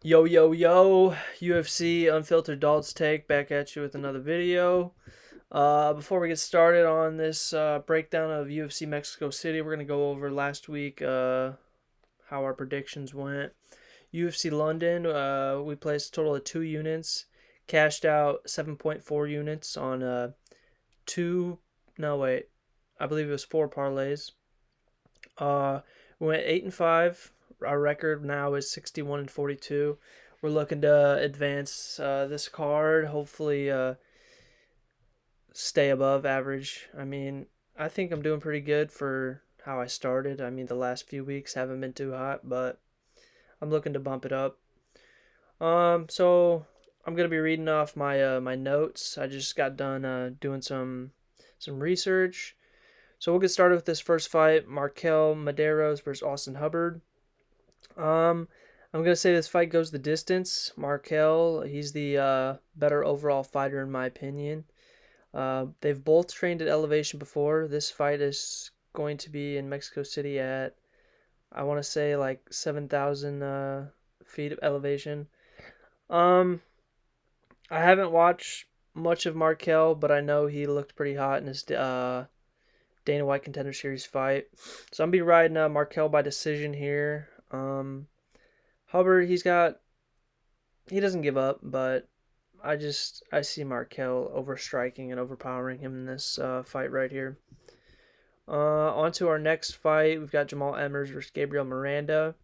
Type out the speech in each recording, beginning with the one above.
Yo, yo, yo, UFC Unfiltered Adults Take back at you with another video. Before we get started on this breakdown of UFC Mexico City, we're going to go over last week how our predictions went. UFC London, we placed a total of 2 units, cashed out 7.4 units on two, no, wait, I believe it was 4 parlays. Uh, we went 8-5. Our record now is 61-42. We're looking to advance this card. Hopefully, stay above average. I mean, I think I'm doing pretty good for how I started. I mean, the last few weeks haven't been too hot, but I'm looking to bump it up. So I'm gonna be reading off my notes. I just got done doing some research. So we'll get started with this first fight: Markel Maderos versus Austin Hubbard. Um, I'm gonna say this fight goes the distance. Markel, he's the better overall fighter in my opinion. They've both trained at elevation before. This fight is going to be in Mexico City at, I want to say, like 7,000 feet of elevation. Um, I haven't watched much of Markel, but I know he looked pretty hot in his Dana White Contender Series fight. So I'm gonna be riding Markel by decision here. Hubbard, he doesn't give up, but I see Markel overstriking and overpowering him in this fight right here. On to our next fight, we've got Jamal Emmers versus Gabriel Miranda.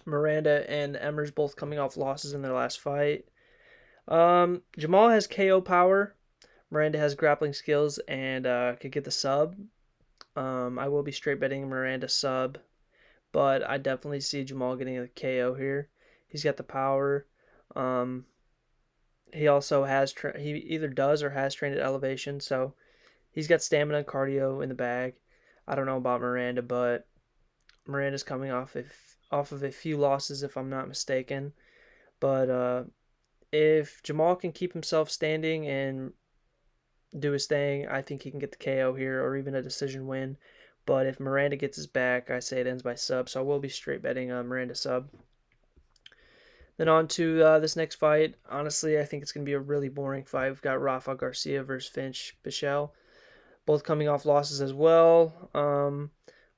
Miranda and Emmers both coming off losses in their last fight. Jamal has KO power. Miranda has grappling skills and could get the sub. I will be straight betting Miranda sub, but I definitely see Jamal getting a KO here. He's got the power. Um, he also he either does or has trained at elevation, so he's got stamina and cardio in the bag. I don't know about Miranda, but Miranda's coming off of a few losses, if I'm not mistaken. But if Jamal can keep himself standing and do his thing, I think he can get the KO here or even a decision win. But if Miranda gets his back, I say it ends by sub. So I will be straight betting Miranda sub. Then on to this next fight. Honestly, I think it's going to be a really boring fight. We've got Rafa Garcia versus Finch Bichelle, both coming off losses as well.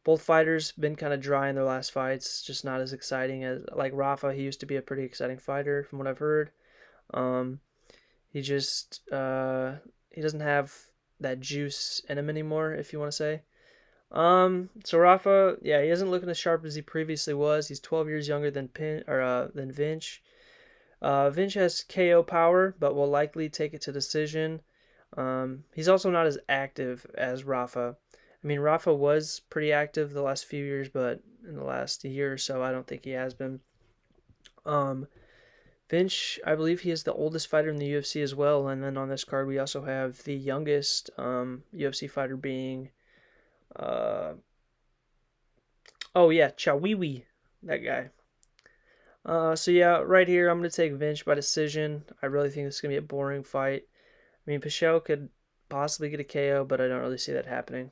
Both fighters been kind of dry in their last fights, just not as exciting as like Rafa. He used to be a pretty exciting fighter, from what I've heard. Um, he just he doesn't have that juice in him anymore, if you want to say. So Rafa, yeah, he isn't looking as sharp as he previously was. He's 12 years younger than Vinch. Vinch has KO power, but will likely take it to decision. He's also not as active as Rafa. I mean, Rafa was pretty active the last few years, but in the last year or so, I don't think he has been. Um, Vinch, I believe he is the oldest fighter in the UFC as well. And then on this card, we also have the youngest UFC fighter being, uh, oh yeah, Chawiwi, that guy. So yeah, right here, I'm going to take Vinch by decision. I really think this is going to be a boring fight. I mean, Pichel could possibly get a KO, but I don't really see that happening.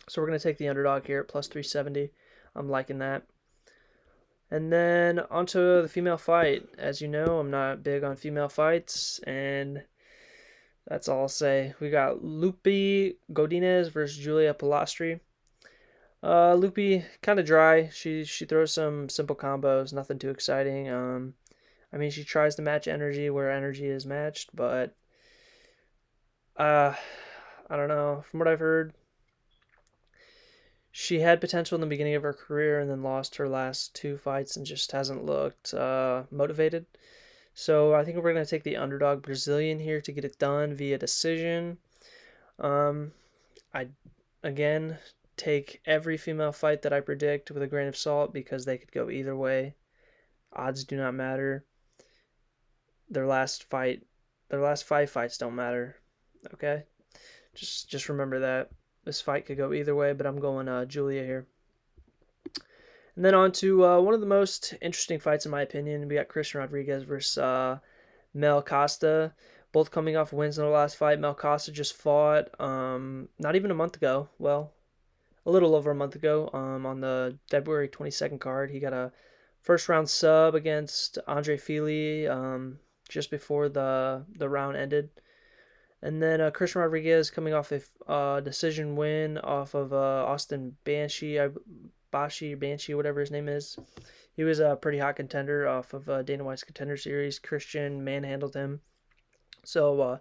So we're going to take the underdog here at plus 370. I'm liking that. And then onto the female fight. As you know, I'm not big on female fights, and that's all I'll say. We got Lupi Godinez versus Julia Pilastri. Lupi kind of dry. She throws some simple combos, nothing too exciting. I mean, she tries to match energy where energy is matched, but uh, I don't know. From what I've heard, she had potential in the beginning of her career and then lost her last two fights and just hasn't looked motivated. So I think we're going to take the underdog Brazilian here to get it done via decision. I, again, take every female fight that I predict with a grain of salt because they could go either way. Odds do not matter. Their last five fights don't matter. Okay? Just remember that. This fight could go either way, but I'm going Julia here. And then on to one of the most interesting fights, in my opinion. We got Christian Rodriguez versus Mel Costa. Both coming off wins in the last fight. Mel Costa just fought not even a month ago. Well, a little over a month ago on the February 22nd card. He got a first round sub against Andre Fili just before the round ended. And then Christian Rodriguez coming off a decision win off of Austin Banshee, whatever his name is. He was a pretty hot contender off of Dana White's Contender Series. Christian manhandled him. So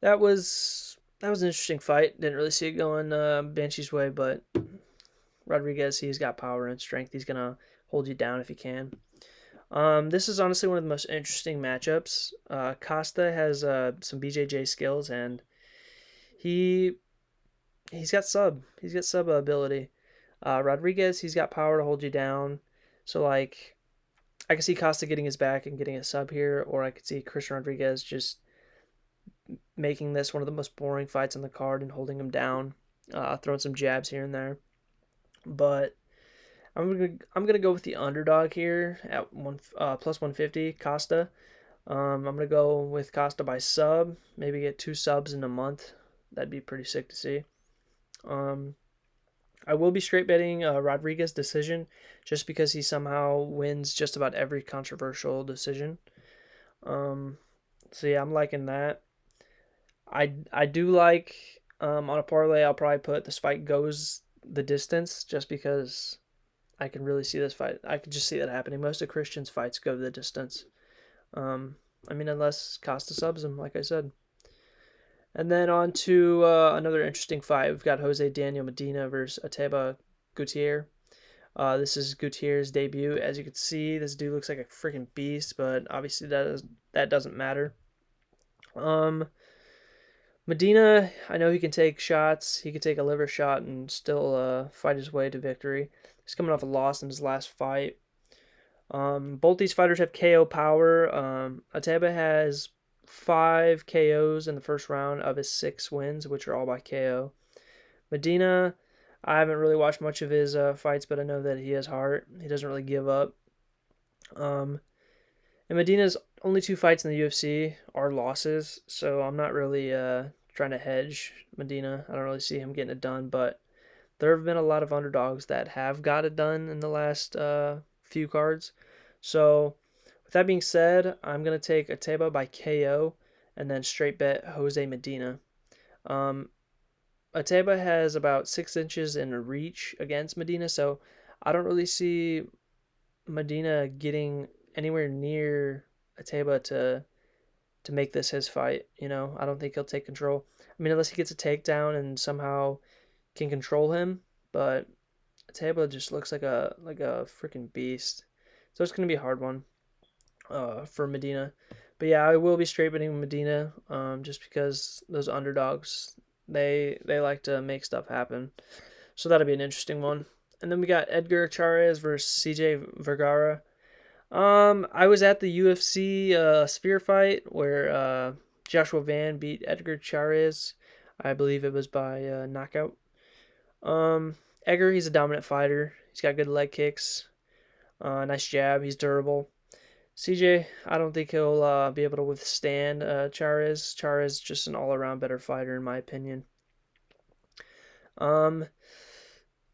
that was an interesting fight. Didn't really see it going Banshee's way, but Rodriguez, he's got power and strength. He's gonna hold you down if he can. This is honestly one of the most interesting matchups. Costa has some BJJ skills, and he he's got sub ability. Rodriguez, he's got power to hold you down. So like, I could see Costa getting his back and getting a sub here, or I could see Christian Rodriguez just making this one of the most boring fights on the card and holding him down, throwing some jabs here and there. But I'm gonna go with the underdog here at plus 150 Costa. I'm gonna go with Costa by sub. Maybe get 2 subs in a month. That'd be pretty sick to see. I will be straight betting Rodriguez decision just because he somehow wins just about every controversial decision. So yeah, I'm liking that. I do like on a parlay. I'll probably put this fight goes the distance just because I can really see this fight. I can just see that happening. Most of Christian's fights go the distance. I mean, unless Costa subs him, like I said. And then on to another interesting fight. We've got Jose Daniel Medina versus Ateba Gutierrez. This is Gutierrez's debut. As you can see, this dude looks like a freaking beast, but obviously that doesn't matter. Medina, I know he can take shots. He can take a liver shot and still fight his way to victory. He's coming off a loss in his last fight. Both these fighters have KO power. Ateba has 5 KOs in the first round of his 6 wins, which are all by KO. Medina, I haven't really watched much of his fights, but I know that he has heart. He doesn't really give up. And Medina's only 2 fights in the UFC are losses, so I'm not really trying to hedge Medina. I don't really see him getting it done, but there have been a lot of underdogs that have got it done in the last few cards. So with that being said, I'm going to take Ateba by KO and then straight bet Jose Medina. Ateba has about 6 inches in reach against Medina, so I don't really see Medina getting anywhere near Ateba to make this his fight. I don't think he'll take control. I mean, unless he gets a takedown and somehow can control him, but Ateba just looks like a freaking beast. So it's gonna be a hard one for Medina. But yeah, I will be straight betting Medina just because those underdogs they like to make stuff happen. So that'll be an interesting one. And then we got Edgar Chairez versus CJ Vergara. I was at the UFC Sphere fight where Joshua Van beat Edgar Chairez. I believe it was by knockout. Edgar, he's a dominant fighter. He's got good leg kicks. Nice jab. He's durable. CJ, I don't think he'll be able to withstand Chairez. Chairez is just an all-around better fighter in my opinion. I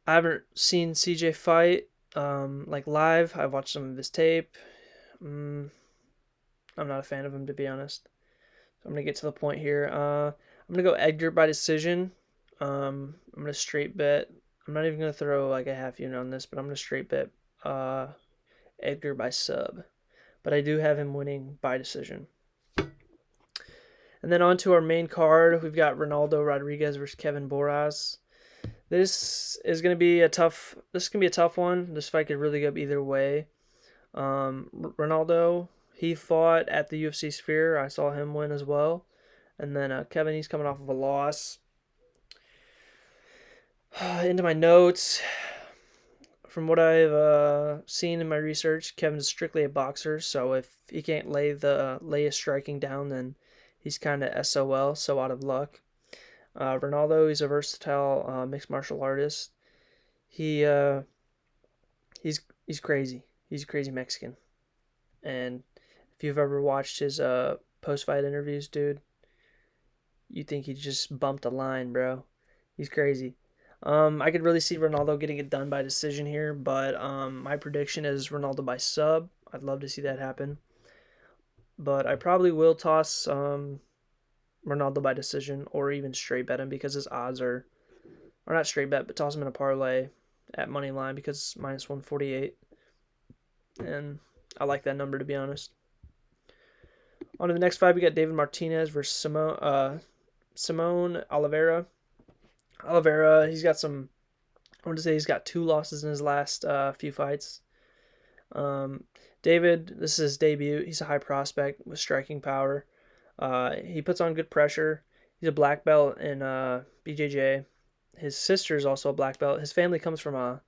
haven't seen CJ fight like live. I've watched some of his tape. I'm not a fan of him, to be honest. So I'm gonna get to the point here. I'm gonna go Edgar by decision. I'm gonna straight bet. I'm not even gonna throw like a half unit on this, but I'm gonna straight bet Edgar by sub. But I do have him winning by decision. And then on to our main card, we've got Ronaldo Rodriguez versus Kevin Boras. This is gonna be a tough one. This fight could really go either way. Ronaldo, he fought at the UFC Sphere. I saw him win as well. And then Kevin, he's coming off of a loss. Into my notes. From what I've seen in my research, Kevin's strictly a boxer. So if he can't lay his striking down, then he's kind of SOL, so out of luck. Ronaldo, he's a versatile mixed martial artist. He's crazy. He's a crazy Mexican. And if you've ever watched his post-fight interviews, dude, you think he just bumped a line, bro. He's crazy. I could really see Ronaldo getting it done by decision here, but my prediction is Ronaldo by sub. I'd love to see that happen, but I probably will toss Ronaldo by decision or even straight bet him because his odds are, or not straight bet, but toss him in a parlay at money line because it's minus 148, and I like that number to be honest. On to the next fight, we got David Martinez versus Simone Oliveira. Oliveira, he's got some. I want to say he's got 2 losses in his last few fights. Um, David, this is his debut. He's a high prospect with striking power. He puts on good pressure. He's a black belt in BJJ. His sister is also a black belt. His family comes from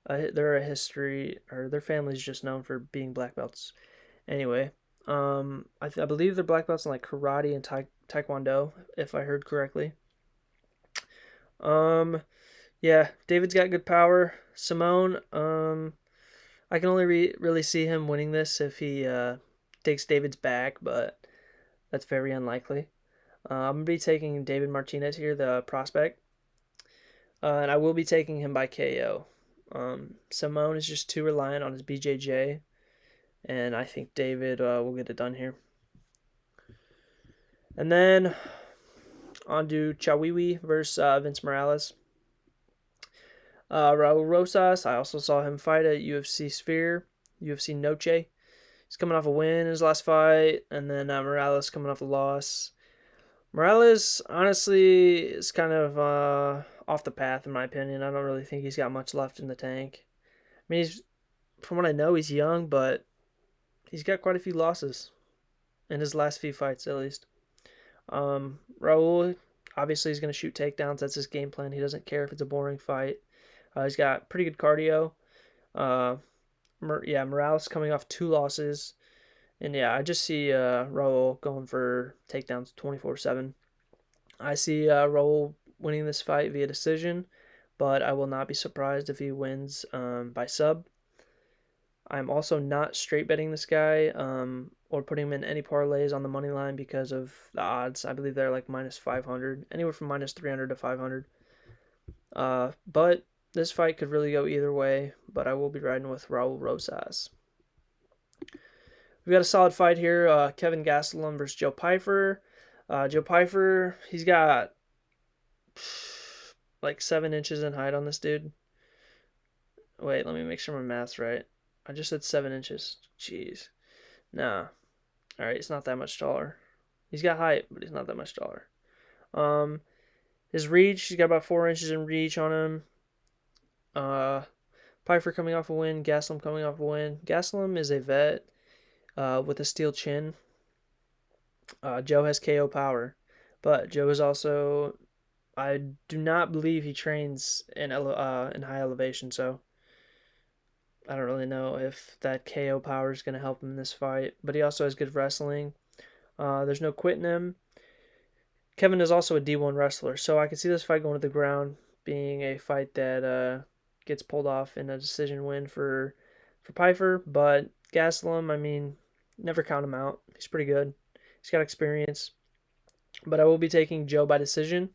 they're a history, or their family's just known for being black belts. Anyway, I believe they're black belts in like karate and taekwondo, if I heard correctly. Um, yeah, David's got good power. Simone, I can only really see him winning this if he takes David's back, but that's very unlikely. I'm going to be taking David Martinez here, the prospect, and I will be taking him by KO. Simone is just too reliant on his BJJ, and I think David will get it done here. And then on to Chawiwi versus Vince Morales. Raul Rosas, I also saw him fight at UFC Sphere, UFC Noche. He's coming off a win in his last fight, and then Morales coming off a loss. Morales, honestly, is kind of off the path, in my opinion. I don't really think he's got much left in the tank. I mean, from what I know, he's young, but he's got quite a few losses in his last few fights, at least. Raul, obviously, he's going to shoot takedowns. That's his game plan. He doesn't care if it's a boring fight. He's got pretty good cardio. Morales coming off 2 losses. And yeah, I just see Raul going for takedowns 24/7. I see Raul winning this fight via decision, but I will not be surprised if he wins by sub. I'm also not straight betting this guy or putting him in any parlays on the money line because of the odds. I believe they're like minus 500, anywhere from minus 300 to 500. But this fight could really go either way, but I will be riding with Raul Rosas. We've got a solid fight here. Kevin Gastelum versus Joe Pyfer. Joe Pyfer, he's got like 7 inches in height on this dude. Wait, let me make sure my math's right. I just said 7 inches. Jeez. Nah. Alright, he's not that much taller. He's got height, but he's not that much taller. His reach, he's got about 4 inches in reach on him. Pyfer coming off a win. Gastelum coming off a win. Gastelum is a vet with a steel chin. Joe has KO power, but Joe is also, I do not believe he trains in high elevation, so I don't really know if that KO power is going to help him in this fight. But he also has good wrestling. There's no quitting him. Kevin is also a D1 wrestler, so I can see this fight going to the ground, being a fight that gets pulled off in a decision win for Pyfer. But Gastelum, I mean, never count him out. He's pretty good. He's got experience. But I will be taking Joe by decision.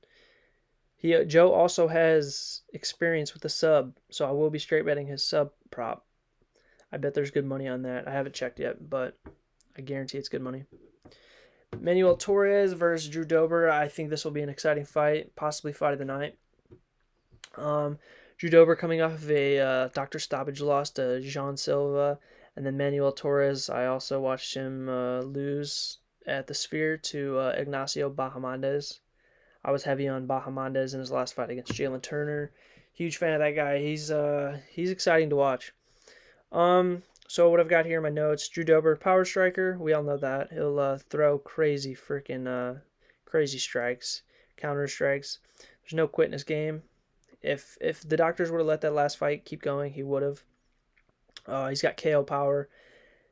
Joe also has experience with the sub, so I will be straight betting his sub prop. I bet there's good money on that. I haven't checked yet, but I guarantee it's good money. Manuel Torres versus Drew Dober. I think this will be an exciting fight, possibly fight of the night. Drew Dober coming off of a doctor stoppage loss to Jean Silva, and then Manuel Torres. I also watched him lose at the Sphere to Ignacio Bahamondes. I was heavy on Bahamondes in his last fight against Jalen Turner. Huge fan of that guy. He's exciting to watch. So what I've got here in my notes: Drew Dober, power striker. We all know that he'll throw crazy strikes, counter strikes. There's no quit in his game. If the doctors would have let that last fight keep going, he would have. He's got KO power.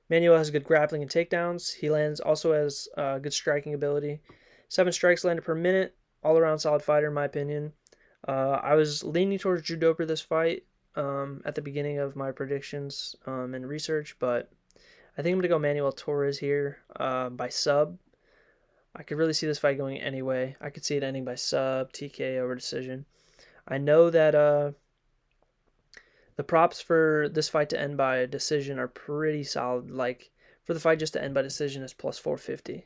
Manuel has good grappling and takedowns. He also has good striking ability. 7 strikes landed per minute. All around solid fighter in my opinion. I was leaning towards Drew Dober this fight at the beginning of my predictions and research, but I think I'm going to go Manuel Torres here by sub. I could really see this fight going anyway. I could see it ending by sub, TKO, or decision. I know that the props for this fight to end by a decision are pretty solid. Like for the fight just to end by decision is plus 450,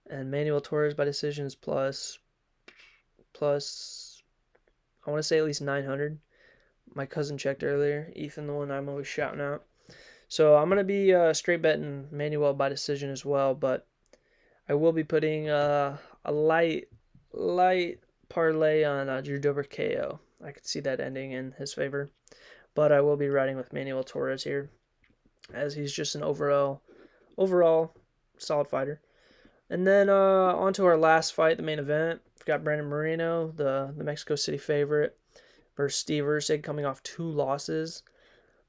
and Manuel Torres by decision is plus I want to say at least 900. My cousin checked earlier. Ethan, the one I'm always shouting out. So I'm gonna be straight betting Manuel by decision as well, but I will be putting a light parlay on Drew Dober KO. I could see that ending in his favor, but I will be riding with Manuel Torres here, as he's just an overall solid fighter. And then on to our last fight, the main event. We've got Brandon Moreno, the Mexico City favorite, versus Steve Erceg, coming off 2 losses.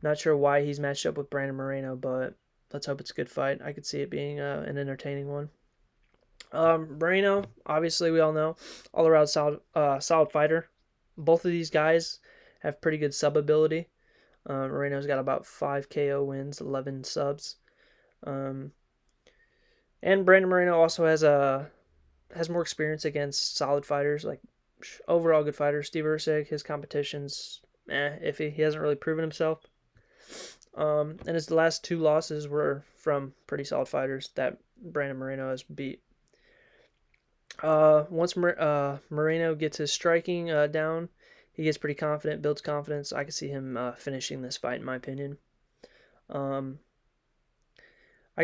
Not sure why he's matched up with Brandon Moreno, but let's hope it's a good fight. I could see it being an entertaining one. Moreno, obviously we all know, all around solid fighter. Both of these guys have pretty good sub ability. Moreno's got about 5 KO wins, 11 subs. And Brandon Moreno also has more experience against solid fighters, like overall good fighters. Steve Erceg, his competition's iffy. He hasn't really proven himself. And his last 2 losses were from pretty solid fighters that Brandon Moreno has beat. Once Moreno gets his striking down, he gets pretty confident, builds confidence. I could see him finishing this fight, in my opinion. I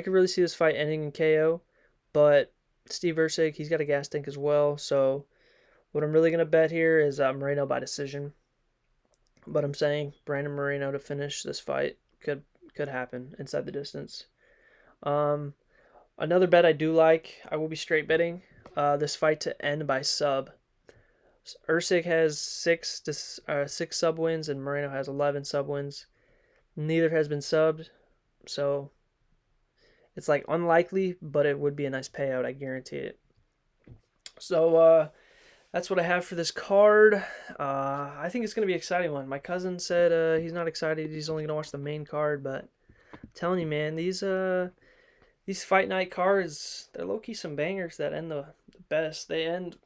could really see this fight ending in KO, but Steve Erceg, he's got a gas tank as well. So what I'm really gonna bet here is Moreno by decision. But I'm saying Brandon Moreno to finish this fight could happen inside the distance. Another bet I do like, I will be straight betting this fight to end by sub. Erceg has 6 sub wins and Moreno has 11 sub wins. Neither has been subbed, so it's like unlikely, but it would be a nice payout. I guarantee it. So that's what I have for this card. I think it's gonna be an exciting one. My cousin said he's not excited. He's only gonna watch the main card, but I'm telling you, man, these fight night cards, they're low key some bangers that end the best. They end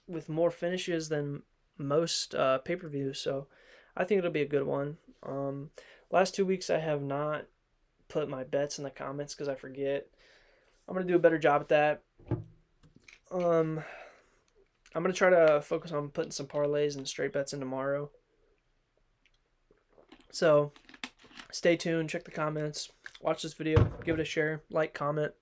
with more finishes than most pay-per-views, so I think it'll be a good one. Last 2 weeks I have not put my bets in the comments because I forget. I'm gonna do a better job at that. I'm gonna try to focus on putting some parlays and straight bets in tomorrow. So stay tuned, check the comments, watch this video, give it a share, like, comment.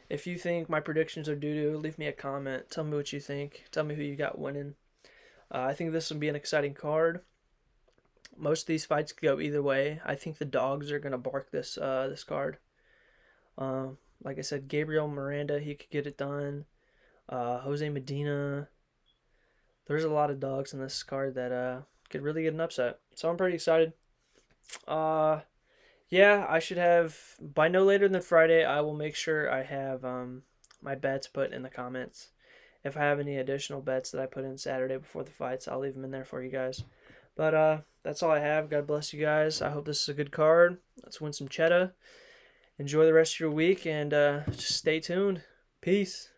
If you think my predictions are doo-doo, leave me a comment. Tell me what you think. Tell me who you got winning. I think this will be an exciting card. Most of these fights could go either way. I think the dogs are going to bark this card. Like I said, Gabriel Miranda, he could get it done. Jose Medina. There's a lot of dogs in this card that could really get an upset. So I'm pretty excited. Yeah, I should have, by no later than Friday, I will make sure I have my bets put in the comments. If I have any additional bets that I put in Saturday before the fights, I'll leave them in there for you guys. But that's all I have. God bless you guys. I hope this is a good card. Let's win some cheddar. Enjoy the rest of your week, and just stay tuned. Peace.